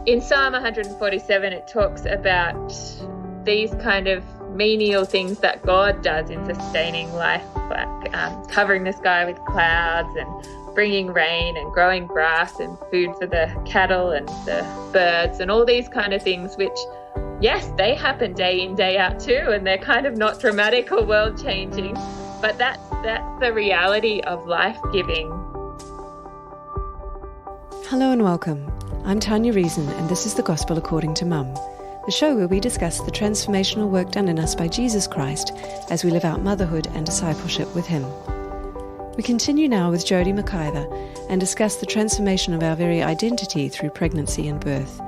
In Psalm 147, it talks about these kind of menial things that God does in sustaining life, like covering the sky with clouds and bringing rain and growing grass and food for the cattle and the birds and all these kind of things, which, yes, they happen day in, day out too, and they're kind of not dramatic or world-changing, but that's the reality of life-giving. Hello and welcome. I'm Tanya Reason, and this is The Gospel According to Mum, the show where we discuss the transformational work done in us by Jesus Christ as we live out motherhood and discipleship with Him. We continue now with Jodie McIver and discuss the transformation of our very identity through pregnancy and birth.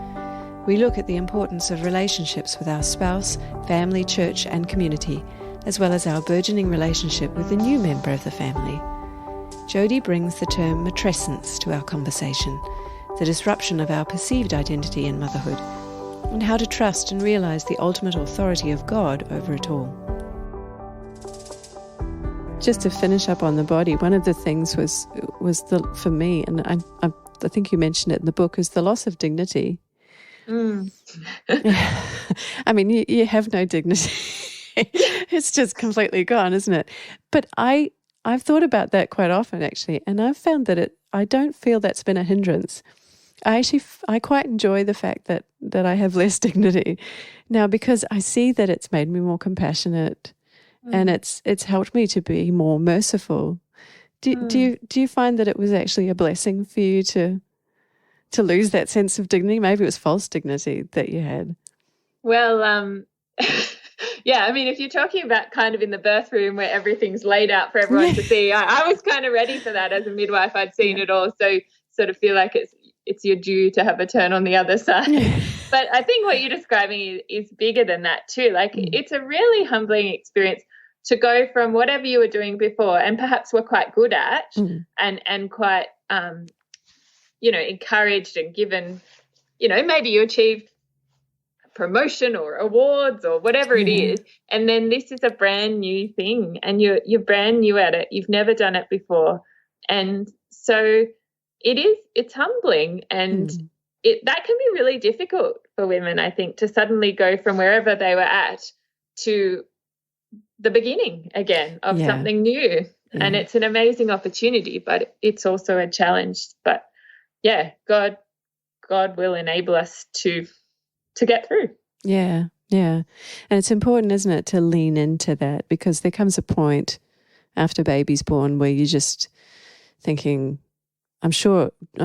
We look at the importance of relationships with our spouse, family, church and community, as well as our burgeoning relationship with a new member of the family. Jodie brings the term matrescence to our conversation, the disruption of our perceived identity in motherhood, and how to trust and realize the ultimate authority of God over it all. Just to finish up on the body, one of the things was for me, and I think you mentioned it in the book, is the loss of dignity. I mean, you have no dignity. It's just completely gone, isn't it? But I've thought about that quite often, actually, and I've found that I don't feel that's been a hindrance. I quite enjoy the fact that I have less dignity now, because I see that it's made me more compassionate, and it's helped me to be more merciful. Do you find that it was actually a blessing for you to lose that sense of dignity? Maybe it was false dignity that you had. Well, yeah, I mean, if you're talking about kind of in the birth room where everything's laid out for everyone to see, I was kind of ready for that as a midwife. I'd seen it all, so sort of feel like it's your due to have a turn on the other side. But I think what you're describing is bigger than that too. Like it's a really humbling experience to go from whatever you were doing before and perhaps were quite good at and quite, encouraged and given, maybe you achieved promotion or awards or whatever it is, and then this is a brand new thing and you're brand new at it. You've never done it before, and so it's humbling, and that can be really difficult for women, I think, to suddenly go from wherever they were at to the beginning again of something new. And it's an amazing opportunity, but it's also a challenge. But God will enable us to get through. Yeah. And it's important, isn't it, to lean into that, because there comes a point after baby's born where you're just thinking, I'm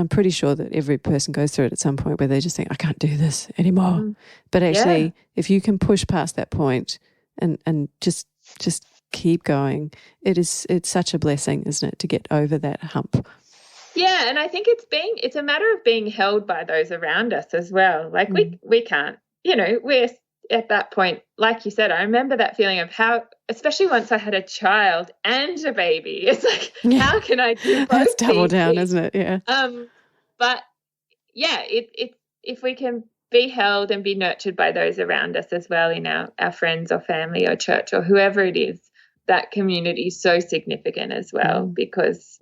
pretty sure that every person goes through it at some point where they just think, I can't do this anymore. But actually, if you can push past that point and just keep going, it's such a blessing, isn't it, to get over that hump. Yeah, and I think it's a matter of being held by those around us as well. Like we can't, we're at that point, like you said, I remember that feeling of how, especially once I had a child and a baby, it's like, how can I do both? That's double down, isn't it? Yeah. But if we can be held and be nurtured by those around us as well, in our friends or family or church or whoever it is, that community is so significant as well, because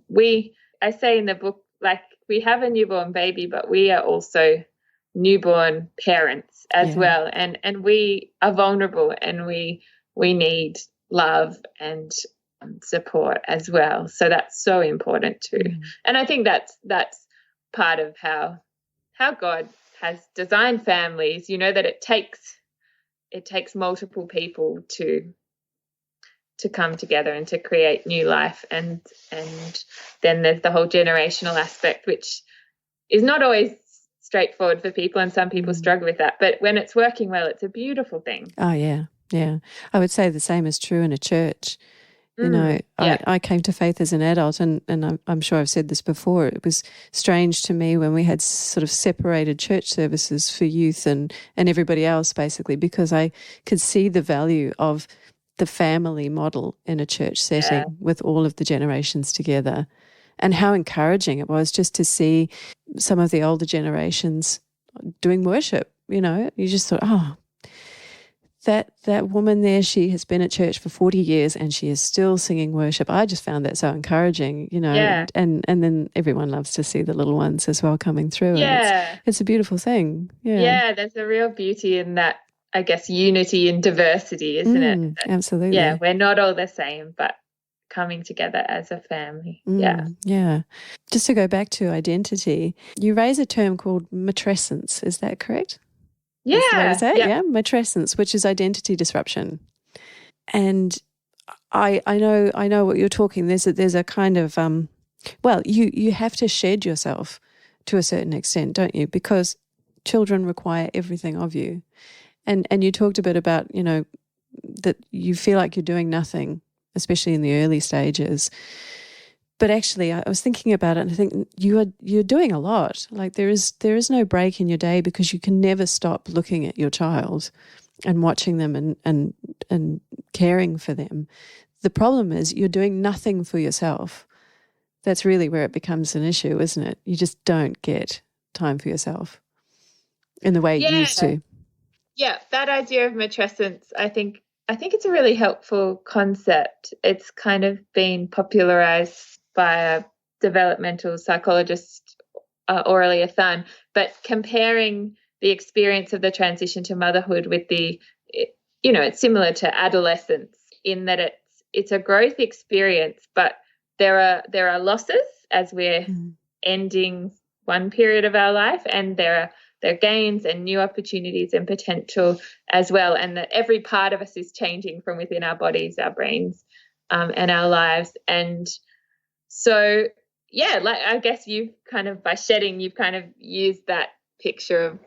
I say in the book, like, we have a newborn baby, but we are also newborn parents as well. And we are vulnerable, and we need love and support as well. So that's so important too. And I think that's part of how God has designed families, that it takes multiple people to come together and to create new life, and then there's the whole generational aspect, which is not always straightforward for people, and some people struggle with that, but when it's working well, it's a beautiful thing. Oh yeah I would say the same is true in a church. I came to faith as an adult, and I'm sure I've said this before, it was strange to me when we had sort of separated church services for youth and everybody else, basically, because I could see the value of the family model in a church setting with all of the generations together, and how encouraging it was just to see some of the older generations doing worship. You just thought, that woman there, she has been at church for 40 years and she is still singing worship. I just found that so encouraging, Yeah. and then everyone loves to see the little ones as well coming through. Yeah. And it's a beautiful thing. Yeah. Yeah, there's a real beauty in that, I guess, unity and diversity, isn't it? Absolutely. Yeah, we're not all the same, but coming together as a family. Yeah. Yeah. Just to go back to identity, you raise a term called matrescence. Is that correct? Yeah. That's the way to say it? Yeah. Yeah. Matrescence, which is identity disruption. And I know what you're talking. There's a kind of you have to shed yourself to a certain extent, don't you? Because children require everything of you. And you talked a bit about, that you feel like you're doing nothing, especially in the early stages. But actually, I was thinking about it, and I think you're doing a lot. Like there is no break in your day because you can never stop looking at your child and watching them and caring for them. The problem is you're doing nothing for yourself. That's really where it becomes an issue, isn't it? You just don't get time for yourself in the way you used to. Yeah, that idea of matrescence, I think it's a really helpful concept. It's kind of been popularized by a developmental psychologist, Aurelia Thun, but comparing the experience of the transition to motherhood with it's similar to adolescence in that it's a growth experience, but there are losses as we're ending one period of our life, and there are gains and new opportunities and potential as well, and that every part of us is changing from within our bodies, our brains, and our lives. And so, yeah, like I guess by shedding, you've kind of used that picture of,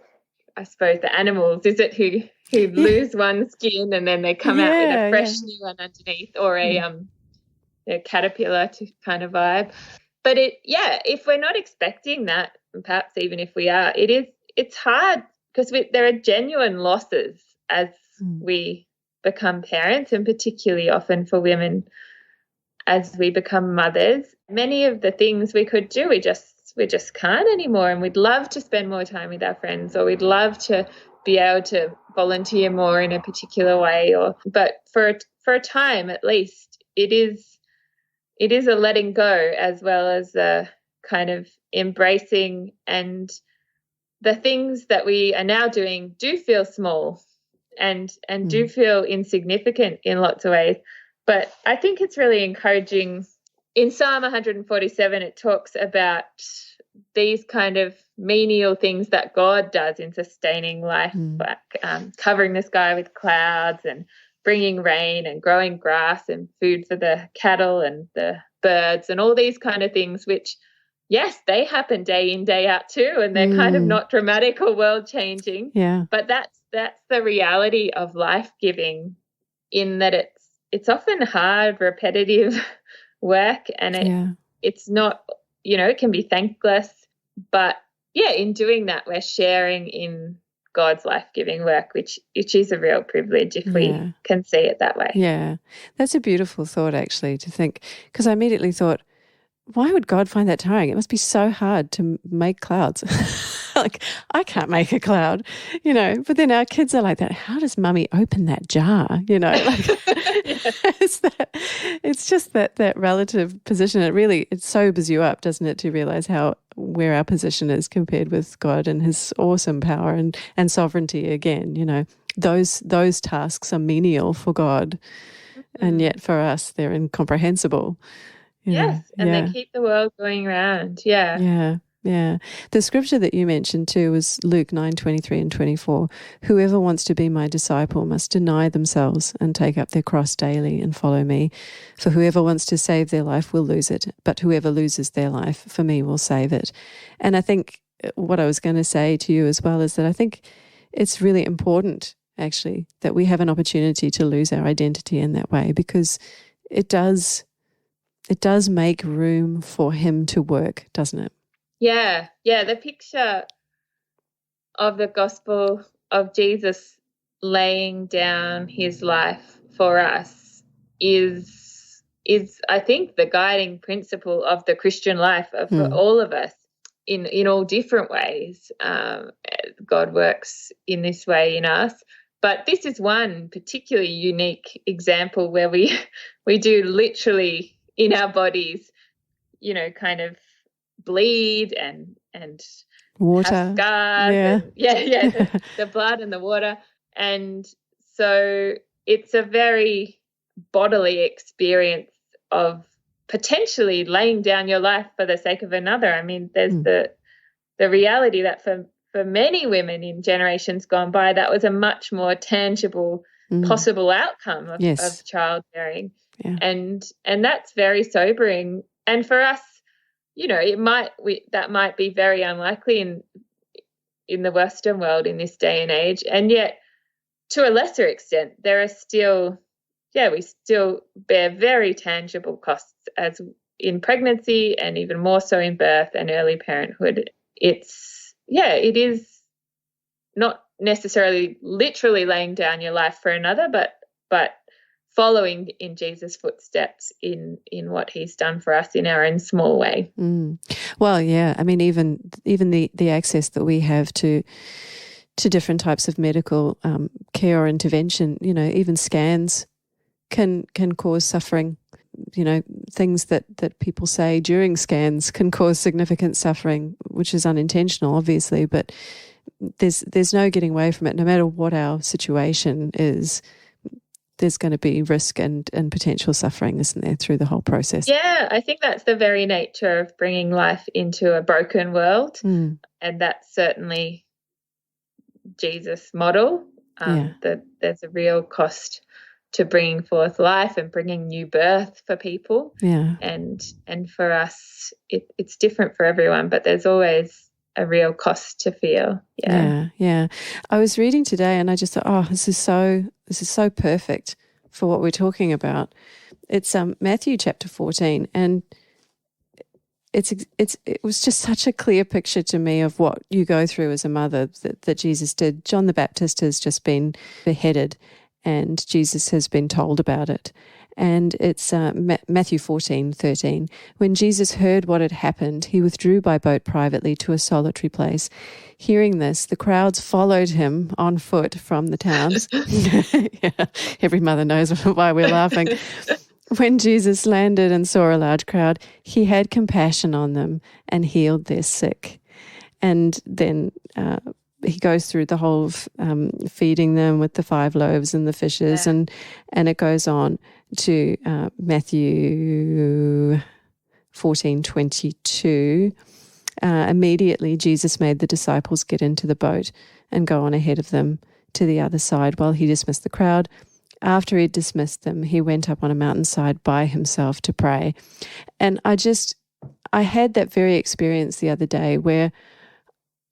I suppose, the animals, is it, who lose one skin and then they come out with a fresh new one underneath, or a caterpillar to kind of vibe. But if we're not expecting that, and perhaps even if we are, it's hard because there are genuine losses as we become parents, and particularly often for women as we become mothers. Many of the things we could do, we just can't anymore, and we'd love to spend more time with our friends, or we'd love to be able to volunteer more in a particular way, but for a time at least, it is a letting go as well as a kind of embracing, and the things that we are now doing do feel small and do feel insignificant in lots of ways. But I think it's really encouraging. In Psalm 147, it talks about these kind of menial things that God does in sustaining life, like covering the sky with clouds and bringing rain and growing grass and food for the cattle and the birds and all these kind of things, which, yes, they happen day in, day out too, and they're kind of not dramatic or world-changing. Yeah. But that's the reality of life-giving, in that it's often hard, repetitive work, and it's not, it can be thankless. But, in doing that, we're sharing in God's life-giving work, which is a real privilege if we can see it that way. Yeah, that's a beautiful thought, actually, to think, because I immediately thought, why would God find that tiring? It must be so hard to make clouds. Like, I can't make a cloud, but then our kids are like that. How does mummy open that jar? It's just that relative position. It sobers you up, doesn't it, to realize where our position is compared with God and his awesome power and sovereignty again. Those tasks are menial for God, and yet for us they're incomprehensible. Yes, and they keep the world going round. Yeah. Yeah. The scripture that you mentioned too was Luke 9:23 and 24. Whoever wants to be my disciple must deny themselves and take up their cross daily and follow me. For whoever wants to save their life will lose it, but whoever loses their life for me will save it. And I think what I was going to say to you as well is that I think it's really important, actually, that we have an opportunity to lose our identity in that way, because it does make room for him to work, doesn't it? Yeah. The picture of the gospel of Jesus laying down his life for us is I think the guiding principle of the Christian life for all of us in all different ways. God works in this way in us, But this is one particularly unique example where we do literally in our bodies, kind of bleed and water, have scars, and the blood and the water. And so it's a very bodily experience of potentially laying down your life for the sake of another. I mean, there's the reality that for many women in generations gone by, that was a much more tangible possible outcome of childbearing. Yeah. And that's very sobering. And for us, that might be very unlikely in the Western world in this day and age. And yet, to a lesser extent, there are still, we still bear very tangible costs as in pregnancy, and even more so in birth and early parenthood. It is not necessarily literally laying down your life for another, but following in Jesus' footsteps in what he's done for us in our own small way. Well, yeah, I mean, even the access that we have to different types of medical care or intervention, even scans can cause suffering. Things that people say during scans can cause significant suffering, which is unintentional, obviously, but there's no getting away from it. No matter what our situation is, there's going to be risk and potential suffering, isn't there, through the whole process? Yeah, I think that's the very nature of bringing life into a broken world, and that's certainly Jesus' model. That there's a real cost to bringing forth life and bringing new birth for people. Yeah, and for us, it's different for everyone, but there's always a real cost to feel. Yeah. I was reading today, and I just thought, this is so perfect for what we're talking about. It's Matthew chapter 14, and it was just such a clear picture to me of what you go through as a mother that Jesus did. John the Baptist has just been beheaded, and Jesus has been told about it. And it's Matthew 14:13. When Jesus heard what had happened, he withdrew by boat privately to a solitary place. Hearing this, the crowds followed him on foot from the towns. Yeah, every mother knows why we're laughing. When Jesus landed and saw a large crowd, he had compassion on them and healed their sick. And then he goes through the whole feeding them with the 5 loaves and the fishes, and it goes on to Matthew 14:22. Immediately, Jesus made the disciples get into the boat and go on ahead of them to the other side while he dismissed the crowd. After he dismissed them, he went up on a mountainside by himself to pray. And I had that very experience the other day where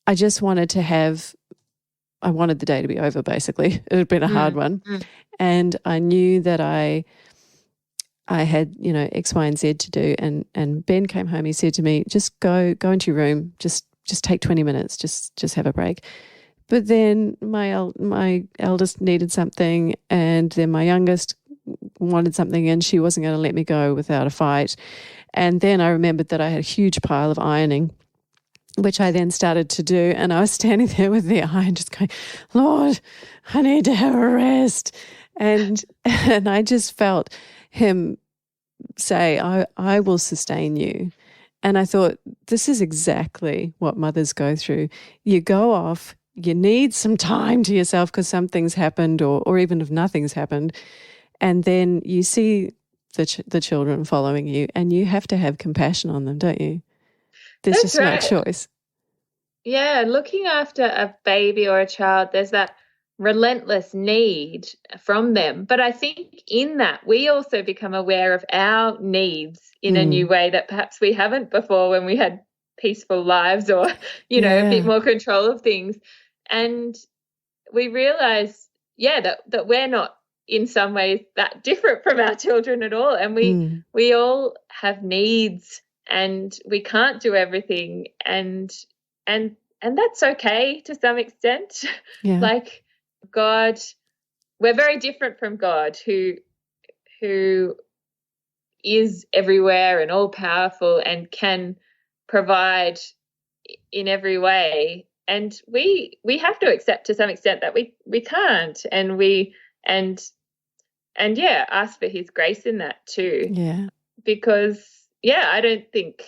I just wanted I wanted the day to be over, basically. It had been a hard one. And I knew that I had, X, Y, and Z to do. And Ben came home, he said to me, just go into your room, just take 20 minutes, just have a break. But then my eldest needed something, and then my youngest wanted something, and she wasn't going to let me go without a fight. And then I remembered that I had a huge pile of ironing, which I then started to do, and I was standing there with the iron just going, Lord, I need to have a rest. And I just felt him say, I will sustain you. And I thought, this is exactly what mothers go through. You go off, you need some time to yourself because something's happened, or even if nothing's happened, and then you see the children following you, and you have to have compassion on them, don't you? There's That's just right. no choice. Yeah, looking after a baby or a child, there's that relentless need from them. But I think in that, we also become aware of our needs in a new way that perhaps we haven't before when we had peaceful lives or, a bit more control of things. And we realize, that we're not in some ways that different from our children at all. And we all have needs, and we can't do everything. And that's okay to some extent. Yeah. Like God, we're very different from God who is everywhere and all powerful and can provide in every way. we have to accept to some extent that we can't, and ask for his grace in that too. Yeah. Because I don't think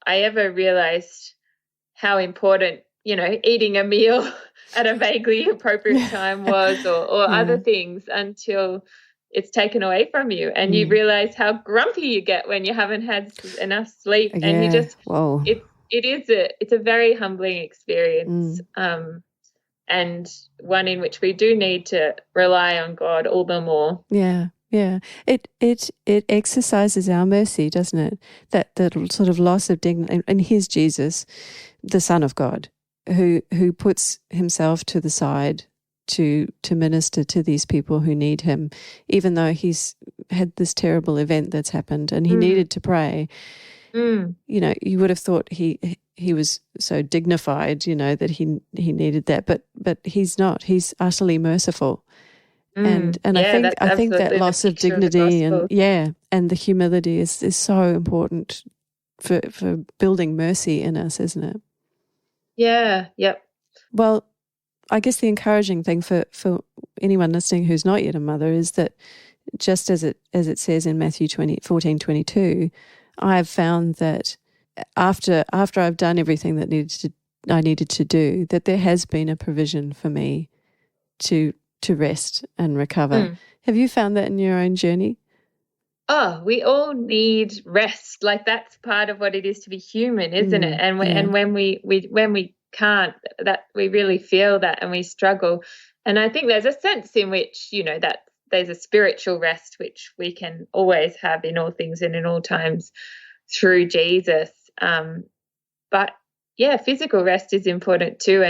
I ever realized how important, eating a meal at a vaguely appropriate time was, or other things, until it's taken away from you, and you realize how grumpy you get when you haven't had enough sleep. Yeah. And you just, whoa. it's a very humbling experience, and one in which we do need to rely on God all the more. Yeah. Yeah, it exercises our mercy, doesn't it? That sort of loss of dignity. And here's Jesus, the Son of God, who puts himself to the side to minister to these people who need him, even though he's had this terrible event that's happened, and he needed to pray. You would have thought he was so dignified, that he needed that, but he's not. He's utterly merciful. And I think that loss of dignity and the humility is so important for building mercy in us, isn't it? Yeah. Yep. Well, I guess the encouraging thing for anyone listening who's not yet a mother is that, just as it says in Matthew 14:22, I've found that after I've done everything that I needed to do, that there has been a provision for me to rest and recover. Have you found that in your own journey? Oh, we all need rest. Like, that's part of what it is to be human, isn't it? And when we can't, that we really feel that, and we struggle. And I think there's a sense in which, that there's a spiritual rest which we can always have in all things and in all times through Jesus. But physical rest is important too,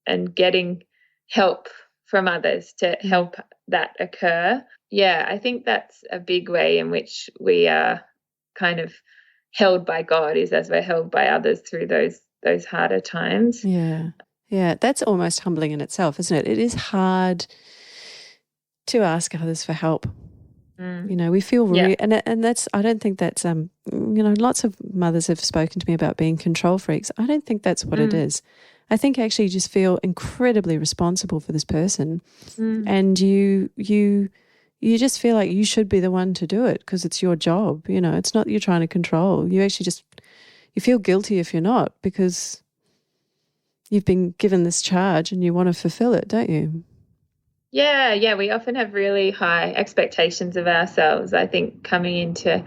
and getting help from others to help that occur. Yeah, I think that's a big way in which we are kind of held by God, is as we're held by others through those harder times. Yeah. Yeah, that's almost humbling in itself, isn't it? It is hard to ask others for help. We feel really, and that's, I don't think that's, lots of mothers have spoken to me about being control freaks. I don't think that's what it is. I think actually you just feel incredibly responsible for this person, and you just feel like you should be the one to do it because it's your job. It's not that you're trying to control. You actually you feel guilty if you're not, because you've been given this charge and you want to fulfill it, don't you? Yeah, we often have really high expectations of ourselves, I think, coming into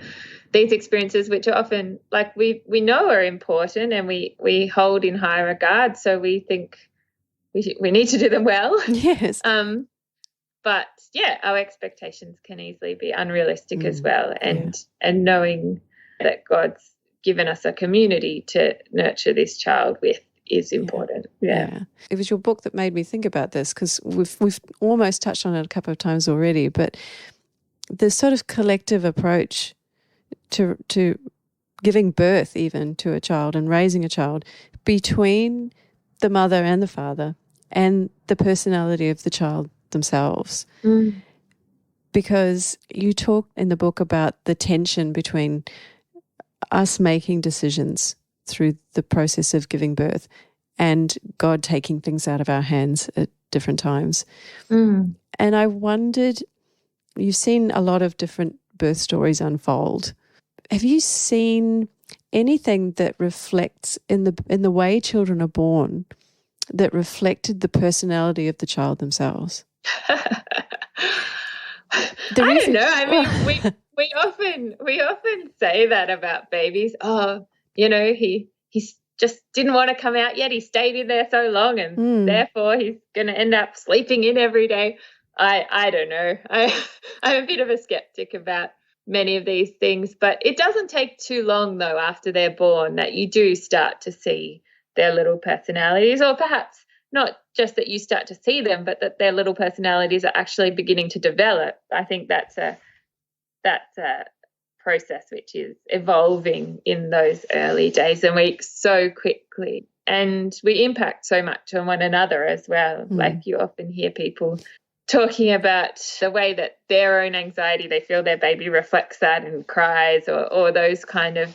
these experiences, which are often, like, we know are important and we hold in high regard, so we think we need to do them well. Yes. But our expectations can easily be unrealistic as well, and knowing that God's given us a community to nurture this child with is important. Yeah. It was your book that made me think about this, because we've almost touched on it a couple of times already, but the sort of collective approach to giving birth even to a child and raising a child between the mother and the father and the personality of the child themselves. Because you talk in the book about the tension between us making decisions through the process of giving birth and God taking things out of our hands at different times. And I wondered, you've seen a lot of different birth stories unfold. Have you seen anything that reflects in the way children are born that reflected the personality of the child themselves? I don't know. I mean, we often say that about babies. Oh, he just didn't want to come out yet. He stayed in there so long, and therefore he's going to end up sleeping in every day. I don't know. I'm a bit of a skeptic about many of these things, but it doesn't take too long, though, after they're born that you do start to see their little personalities, or perhaps not just that you start to see them, but that their little personalities are actually beginning to develop. I think that's a process which is evolving in those early days and weeks so quickly, and we impact so much on one another as well. Like, you often hear people talking about the way that their own anxiety, they feel their baby reflects that and cries, or those kind of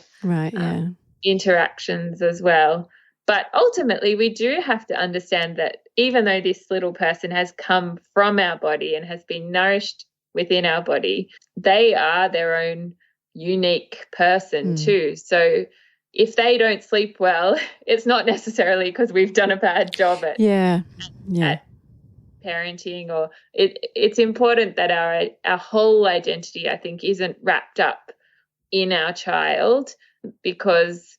interactions as well. But ultimately, we do have to understand that even though this little person has come from our body and has been nourished within our body, they are their own unique person too. So if they don't sleep well, it's not necessarily because we've done a bad job at parenting, or it's important that our whole identity, I think, isn't wrapped up in our child, because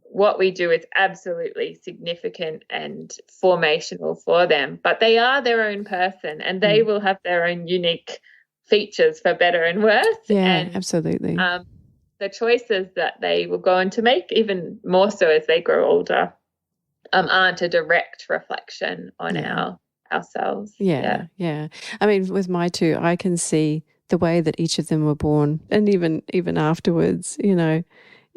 what we do is absolutely significant and formational for them, but they are their own person and they will have their own unique features, for better and worse. Yeah, and absolutely. The choices that they will go on to make, even more so as they grow older, aren't a direct reflection on ourselves. Yeah. I mean, with my two, I can see the way that each of them were born, and even afterwards, you know,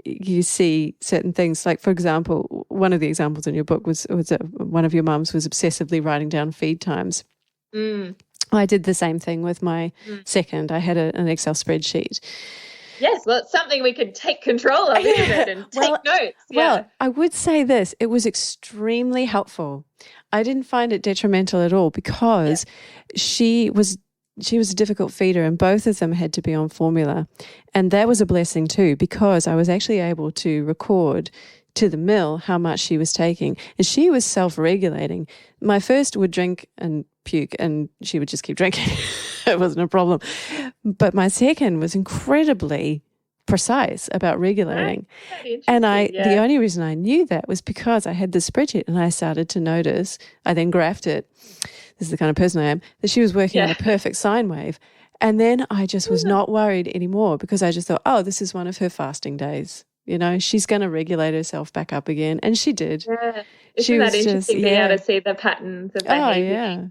you see certain things. Like, for example, one of the examples in your book was that one of your mums was obsessively writing down feed times. I did the same thing with my second. I had an Excel spreadsheet. Yes, well, it's something we can take control of, isn't it? And take notes. Well, I would say this. It was extremely helpful. I didn't find it detrimental at all, because she was a difficult feeder, and both of them had to be on formula. And that was a blessing too, because I was actually able to record to the mill how much she was taking. And she was self-regulating. My first would drink and puke, and she would just keep drinking. It wasn't a problem. But my second was incredibly precise about regulating. Right. And the only reason I knew that was because I had this spreadsheet, and I started to notice, I then graphed it. This is the kind of person I am, that she was working on a perfect sine wave. And then I just was not worried anymore, because I just thought, oh, this is one of her fasting days. You know, she's going to regulate herself back up again. And she did. Yeah. Isn't that interesting, being able to see the patterns of behavior?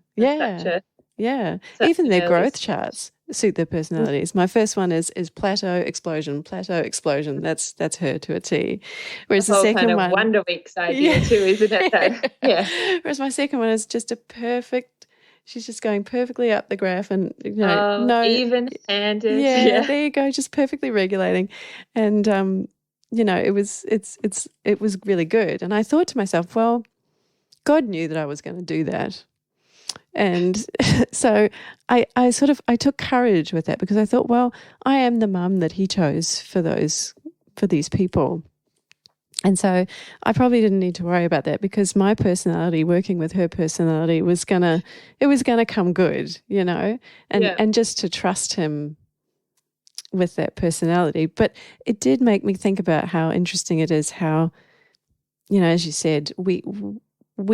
Even their growth charts suit their personalities. My first one is plateau, explosion. That's her to a T. Whereas the second kind of one, Wonder Weeks idea too, isn't it? Whereas my second one is just a perfect. She's just going perfectly up the graph, and even-handed. Yeah, there you go, just perfectly regulating, and it was really good. And I thought to myself, well, God knew that I was going to do that. And so I took courage with that, because I thought, well, I am the mum that he chose for these people. And so I probably didn't need to worry about that, because my personality working with her personality was gonna come good, you know, and just to trust him with that personality. But it did make me think about how interesting it is how, you know, as you said, we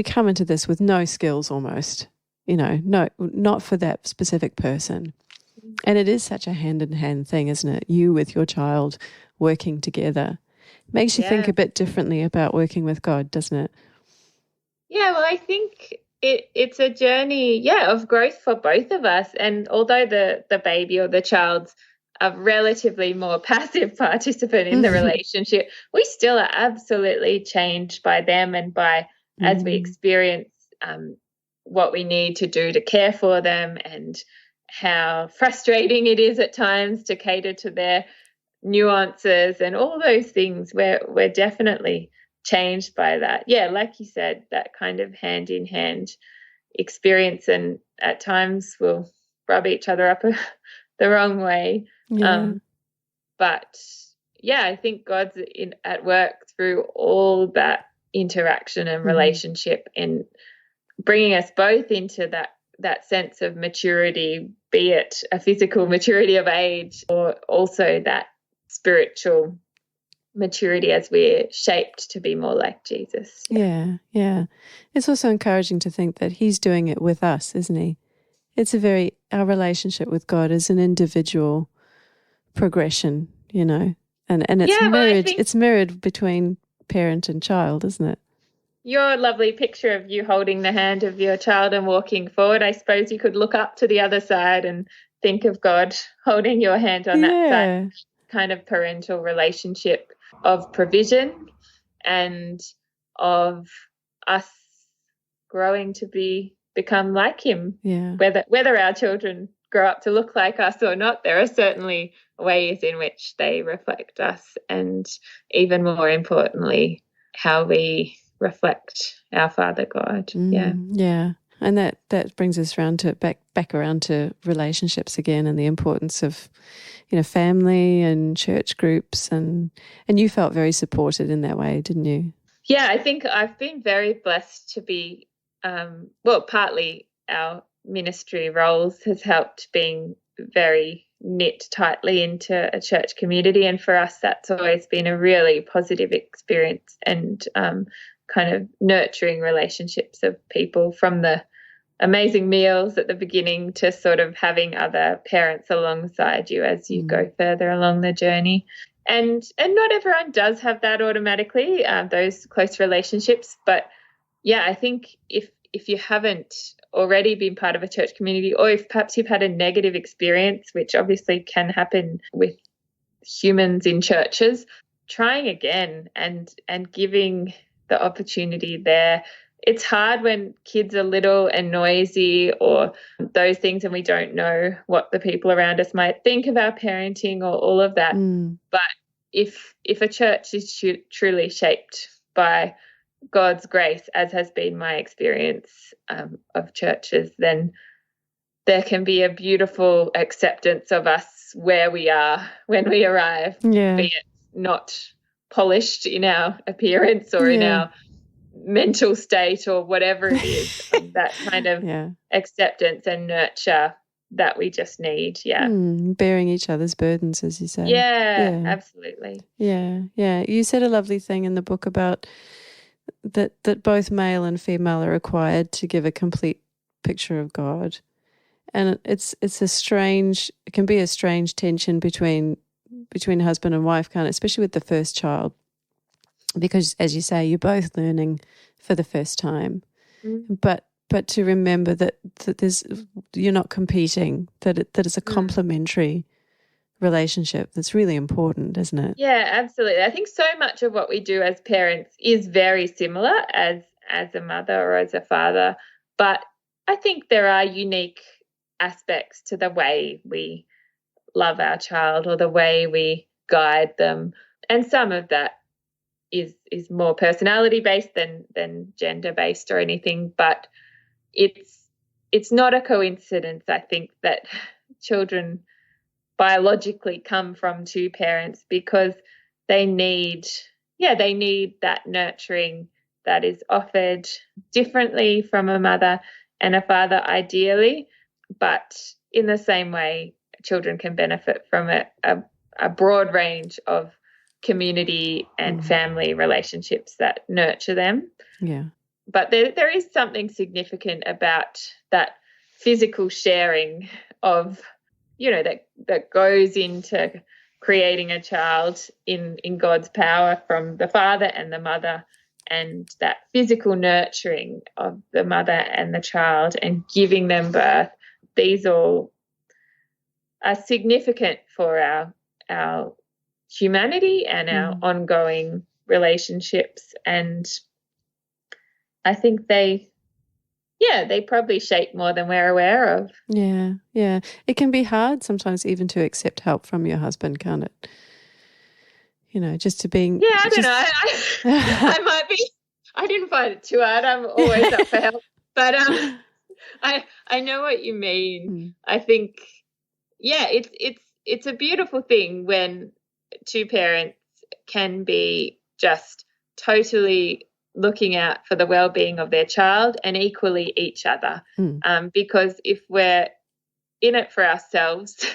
come into this with no skills almost, you know, not for that specific person. And it is such a hand-in-hand thing, isn't it? You with your child working together. Makes you think a bit differently about working with God, doesn't it? Yeah, well, I think it's a journey, of growth for both of us. And although the baby or the child's a relatively more passive participant in the relationship, we still are absolutely changed by them and by as we experience what we need to do to care for them, and how frustrating it is at times to cater to their nuances and all those things. We're definitely changed by that. Yeah, like you said, that kind of hand-in-hand experience, and at times we'll rub each other up the wrong way. But I think God's at work through all that interaction and relationship, and bringing us both into that sense of maturity, be it a physical maturity of age, or also that spiritual maturity as we're shaped to be more like Jesus. Yeah. It's also encouraging to think that he's doing it with us, isn't he? It's our relationship with God is an individual progression, you know, and it's mirrored between parent and child, isn't it? Your lovely picture of you holding the hand of your child and walking forward, I suppose you could look up to the other side and think of God holding your hand on that side, kind of parental relationship of provision and of us growing to become like him. Yeah. Whether our children grow up to look like us or not, there are certainly ways in which they reflect us, and even more importantly, how we reflect our Father God. Yeah. And that brings us back around to relationships again, and the importance of, family and church groups, and you felt very supported in that way, didn't you? Yeah, I think I've been very blessed to be, partly our ministry roles has helped being very knit tightly into a church community. And for us, that's always been a really positive experience and kind of nurturing relationships of people, from the amazing meals at the beginning to sort of having other parents alongside you as you go further along the journey. And not everyone does have that automatically, those close relationships. But yeah, I think if you haven't already been part of a church community, or if perhaps you've had a negative experience, which obviously can happen with humans in churches, trying again and giving the opportunity there. It's hard when kids are little and noisy or those things, and we don't know what the people around us might think of our parenting or all of that. But if a church is truly shaped by God's grace, as has been my experience of churches, then there can be a beautiful acceptance of us where we are when we arrive, be it not polished in our appearance or in our mental state or whatever it is, that kind of acceptance and nurture that we just need. Bearing each other's burdens, as you say. Absolutely. You said a lovely thing in the book about that both male and female are required to give a complete picture of God. And it can be a strange tension between husband and wife, can't it? Especially with the first child, because, as you say, you're both learning for the first time. But to remember that you're not competing, that it's a complementary relationship. That's really important, isn't it? Yeah, absolutely. I think so much of what we do as parents is very similar as a mother or as a father, but I think there are unique aspects to the way we love our child or the way we guide them, and some of that is more personality based than gender based or anything. But it's not a coincidence, I think, that children biologically come from two parents, because they need that nurturing that is offered differently from a mother and a father, ideally. But in the same way, children can benefit from a broad range of community and family relationships that nurture them. But there is something significant about that physical sharing of, that goes into creating a child in God's power from the father and the mother, and that physical nurturing of the mother and the child and giving them birth. These all are significant for our humanity and our ongoing relationships. And I think they probably shape more than we're aware of. Yeah. It can be hard sometimes even to accept help from your husband, can't it? Just to being... Yeah, I don't know. I might be... I didn't find it too hard. I'm always up for help. But I know what you mean. I think, it's a beautiful thing when two parents can be just totally looking out for the well-being of their child and equally each other. Because if we're in it for ourselves,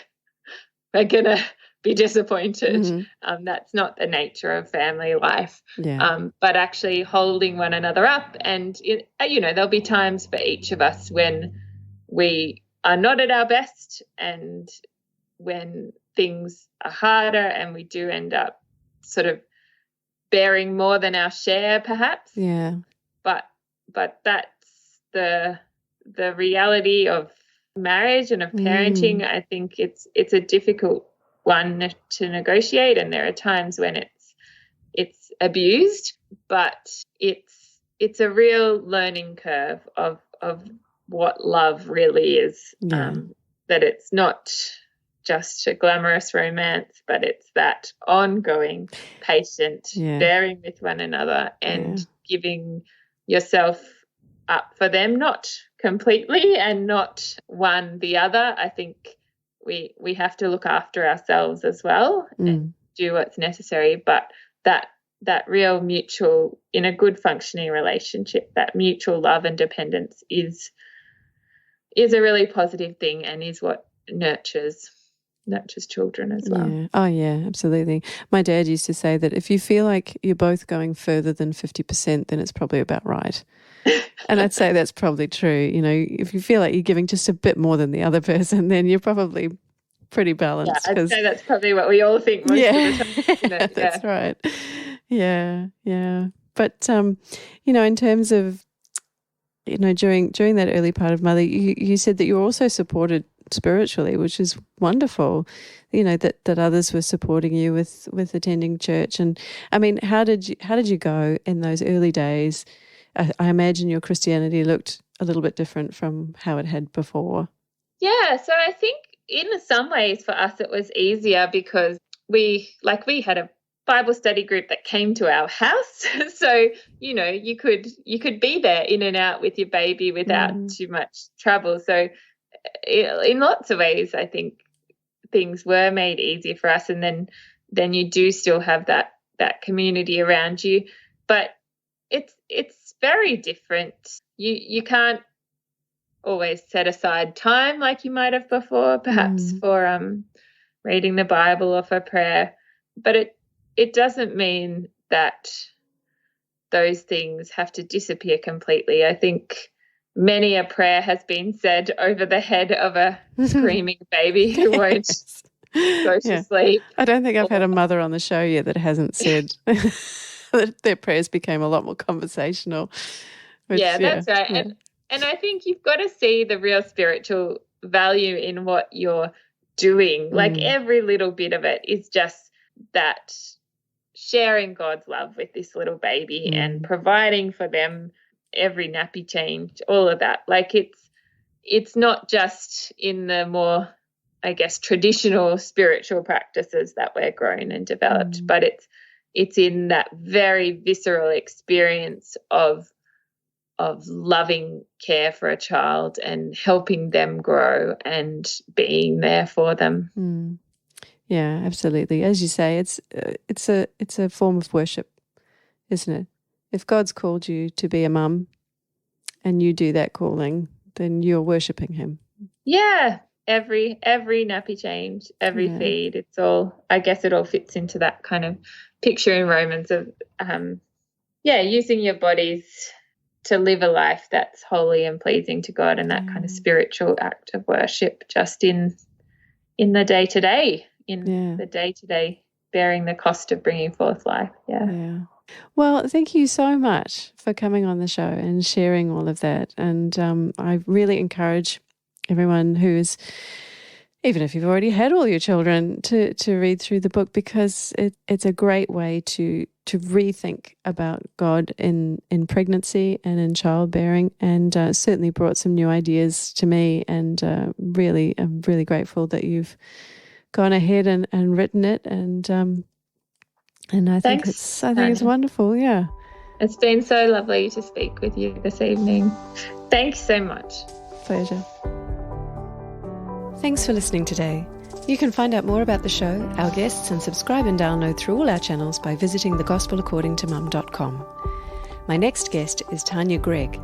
we're going to be disappointed. That's not the nature of family life. But actually holding one another up, and, there'll be times for each of us when we are not at our best and when things are harder and we do end up sort of bearing more than our share, perhaps. But that's the reality of marriage and of parenting. I think it's a difficult one to negotiate, and there are times when it's abused, but it's a real learning curve of what love really is. That it's not just a glamorous romance, but it's that ongoing, patient, bearing with one another and giving yourself up for them, not completely and not one the other. I think we have to look after ourselves as well and do what's necessary, but that real mutual, in a good functioning relationship, that mutual love and dependence is a really positive thing and is what nurtures children as well. Yeah. Oh, yeah, absolutely. My dad used to say that if you feel like you're both going further than 50%, then it's probably about right. And I'd say that's probably true. You know, if you feel like you're giving just a bit more than the other person, then you're probably pretty balanced. Yeah, I'd say that's probably what we all think most of the time. Isn't it? That's right. Yeah. But, you know, in terms of, you know, during that early part of mother, you said that you were also supported spiritually, which is wonderful, you know, that others were supporting you with attending church. And I mean, how did you go in those early days? I imagine your Christianity looked a little bit different from how it had before. Yeah, so I think in some ways for us it was easier because we had a Bible study group that came to our house. So, you know, you could be there in and out with your baby without too much trouble. So in lots of ways, I think things were made easier for us. And then you do still have that community around you. But it's very different. You can't always set aside time like you might have before, perhaps for reading the Bible or for prayer. But it doesn't mean that those things have to disappear completely. I think many a prayer has been said over the head of a screaming baby who won't go to sleep. I don't think I've had a mother on the show yet that hasn't said that their prayers became a lot more conversational. That's right. Yeah. And I think you've got to see the real spiritual value in what you're doing. Like every little bit of it is just that sharing God's love with this little baby and providing for them every nappy change, all of that. Like it's not just in the more, I guess, traditional spiritual practices that we're grown and developed, but it's in that very visceral experience of loving care for a child and helping them grow and being there for them. Yeah, absolutely. As you say, it's a form of worship, isn't it? If God's called you to be a mum and you do that calling, then you're worshipping him. Yeah. Every nappy change, every feed, it's all, I guess it all fits into that kind of picture in Romans of, using your bodies to live a life that's holy and pleasing to God, and that kind of spiritual act of worship just in the day-to-day, the day-to-day bearing the cost of bringing forth life. Yeah. Well, thank you so much for coming on the show and sharing all of that. And I really encourage everyone who's, even if you've already had all your children, to read through the book, because it's a great way to rethink about God in pregnancy and in childbearing, and certainly brought some new ideas to me. And I'm really grateful that you've gone ahead and written it. And I think it's wonderful. Yeah, it's been so lovely to speak with you this evening. Thanks so much. Pleasure. Thanks for listening today. You can find out more about the show, our guests, and subscribe and download through all our channels by visiting thegospelaccordingtomum.com. My next guest is Tanya Gregg.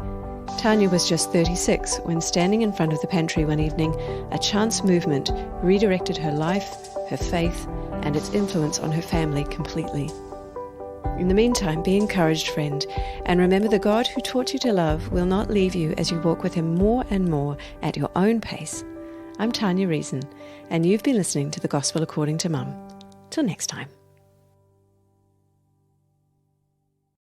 Tanya was just 36 when, standing in front of the pantry one evening, a chance movement redirected her life, her faith, and its influence on her family completely. In the meantime, be encouraged, friend, and remember the God who taught you to love will not leave you as you walk with him more and more at your own pace. I'm Tanya Reason, and you've been listening to The Gospel According to Mum. Till next time.